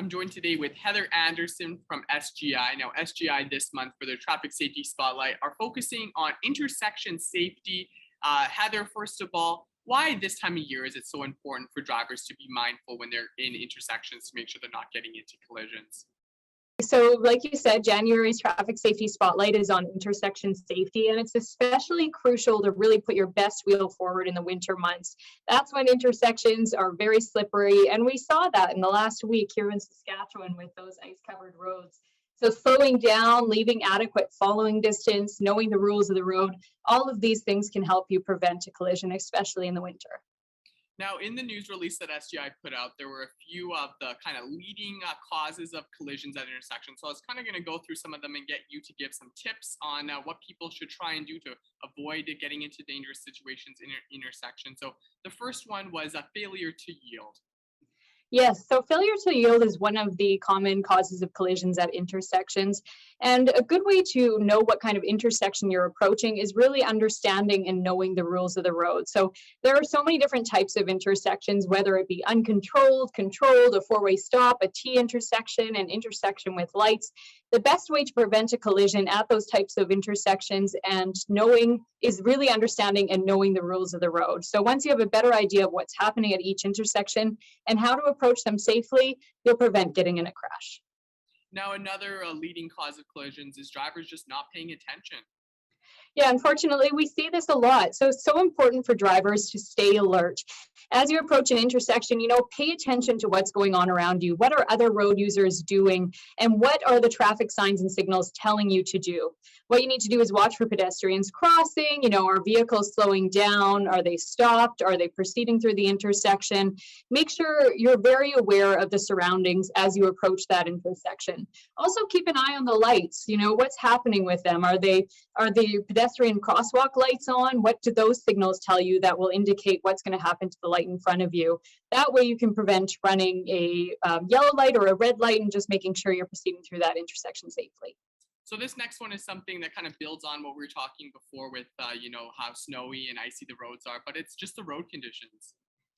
I'm joined today with Heather Anderson from SGI. Now, SGI this month for their Traffic Safety Spotlight are focusing on intersection safety. Heather, first of all, why this time of year is it so important for drivers to be mindful when they're in intersections to make sure they're not getting into collisions? So like you said, January's Traffic Safety Spotlight is on intersection safety, and it's especially crucial to really put your best wheel forward in the winter months. That's when intersections are very slippery, and we saw that in the last week here in Saskatchewan with those ice-covered roads. So slowing down, leaving adequate following distance, knowing the rules of the road, all of these things can help you prevent a collision, especially in the winter. Now, in the news release that SGI put out, there were a few of the kind of leading causes of collisions at intersections. So I was kind of going to go through some of them and get you to give some tips on what people should try and do to avoid getting into dangerous situations in intersections. So the first one was a failure to yield. Yes, so failure to yield is one of the common causes of collisions at intersections. And a good way to know what kind of intersection you're approaching is really understanding and knowing the rules of the road. So there are so many different types of intersections, whether it be uncontrolled, controlled, a four-way stop, a T intersection, an intersection with lights. The best way to prevent a collision at those types of intersections and knowing is really understanding and knowing the rules of the road. So once you have a better idea of what's happening at each intersection and how to approach them safely, you'll prevent getting in a crash. Now, another leading cause of collisions is drivers just not paying attention. Yeah, unfortunately, we see this a lot. So it's so important for drivers to stay alert. As you approach an intersection, pay attention to what's going on around you. What are other road users doing? And what are the traffic signs and signals telling you to do? What you need to do is watch for pedestrians crossing. Are vehicles slowing down? Are they stopped? Are they proceeding through the intersection? Make sure you're very aware of the surroundings as you approach that intersection. Also, keep an eye on the lights. What's happening with them? Are the pedestrian crosswalk lights on? What do those signals tell you that will indicate what's going to happen to the light in front of you? That way you can prevent running a yellow light or a red light and just making sure you're proceeding through that intersection safely. So this next one is something that kind of builds on what we were talking before with, how snowy and icy the roads are, but it's just the road conditions.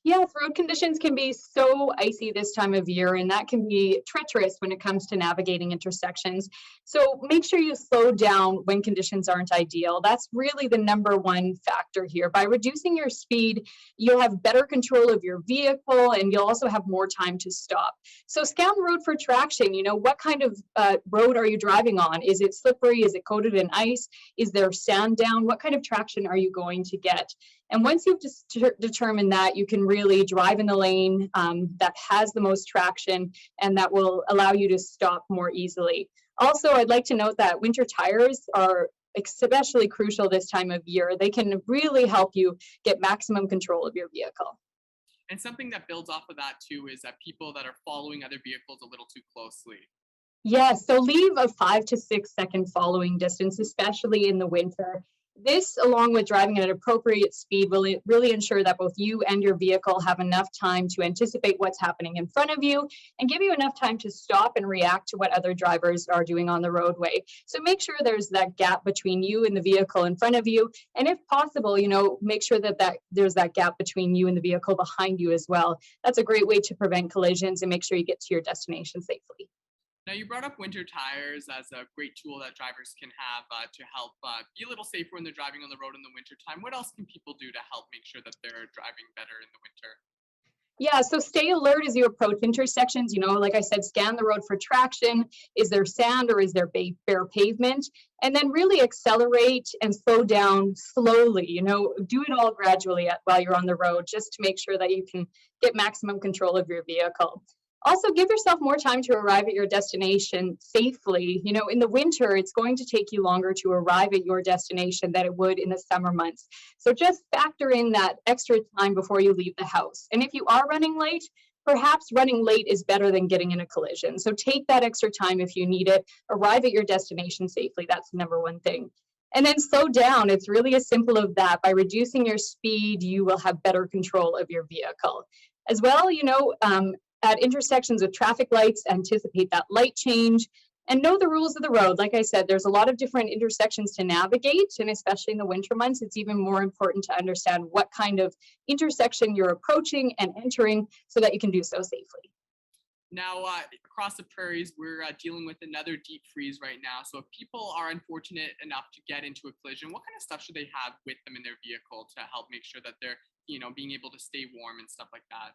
Yes, road conditions can be so icy this time of year, and that can be treacherous when it comes to navigating intersections. So make sure you slow down when conditions aren't ideal. That's really the number one factor here. By reducing your speed, you'll have better control of your vehicle, and you'll also have more time to stop. So scan the road for traction. What kind of road are you driving on? Is it slippery? Is it coated in ice? Is there sand down? What kind of traction are you going to get? And once you've determined that, you can really drive in the lane that has the most traction and that will allow you to stop more easily. Also, I'd like to note that winter tires are especially crucial this time of year. They can really help you get maximum control of your vehicle. And something that builds off of that too is that people that are following other vehicles a little too closely. Yes, so leave a 5 to 6 second following distance, especially in the winter. This, along with driving at an appropriate speed, will really ensure that both you and your vehicle have enough time to anticipate what's happening in front of you and give you enough time to stop and react to what other drivers are doing on the roadway. So make sure there's that gap between you and the vehicle in front of you. And if possible, make sure that there's that gap between you and the vehicle behind you as well. That's a great way to prevent collisions and make sure you get to your destination safely. Now, you brought up winter tires as a great tool that drivers can have to help be a little safer when they're driving on the road in the winter time. What else can people do to help make sure that they're driving better in the winter? Yeah, so stay alert as you approach intersections. Like I said, scan the road for traction. Is there sand or is there bare pavement? And then really accelerate and slow down slowly. Do it all gradually while you're on the road, just to make sure that you can get maximum control of your vehicle. Also, give yourself more time to arrive at your destination safely. In the winter, it's going to take you longer to arrive at your destination than it would in the summer months. So just factor in that extra time before you leave the house. And if you are running late, perhaps running late is better than getting in a collision. So take that extra time if you need it. Arrive at your destination safely. That's the number one thing. And then slow down. It's really as simple as that. By reducing your speed, you will have better control of your vehicle. As well, at intersections with traffic lights, anticipate that light change and know the rules of the road. Like I said, there's a lot of different intersections to navigate, and especially in the winter months, it's even more important to understand what kind of intersection you're approaching and entering so that you can do so safely. Now, across the prairies, we're dealing with another deep freeze right now. So if people are unfortunate enough to get into a collision, what kind of stuff should they have with them in their vehicle to help make sure that they're, being able to stay warm and stuff like that?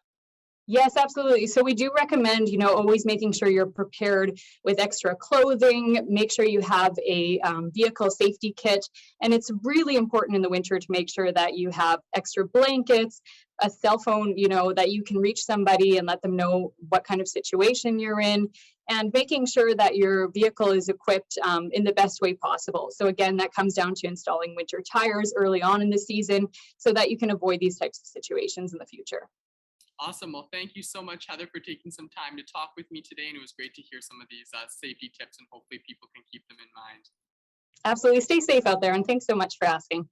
Yes, absolutely. So we do recommend, always making sure you're prepared with extra clothing. Make sure you have a vehicle safety kit. And it's really important in the winter to make sure that you have extra blankets, a cell phone, that you can reach somebody and let them know what kind of situation you're in, and making sure that your vehicle is equipped in the best way possible. So again, that comes down to installing winter tires early on in the season so that you can avoid these types of situations in the future. Awesome. Well, thank you so much, Heather, for taking some time to talk with me today. And it was great to hear some of these safety tips, and hopefully people can keep them in mind. Absolutely. Stay safe out there, and thanks so much for asking.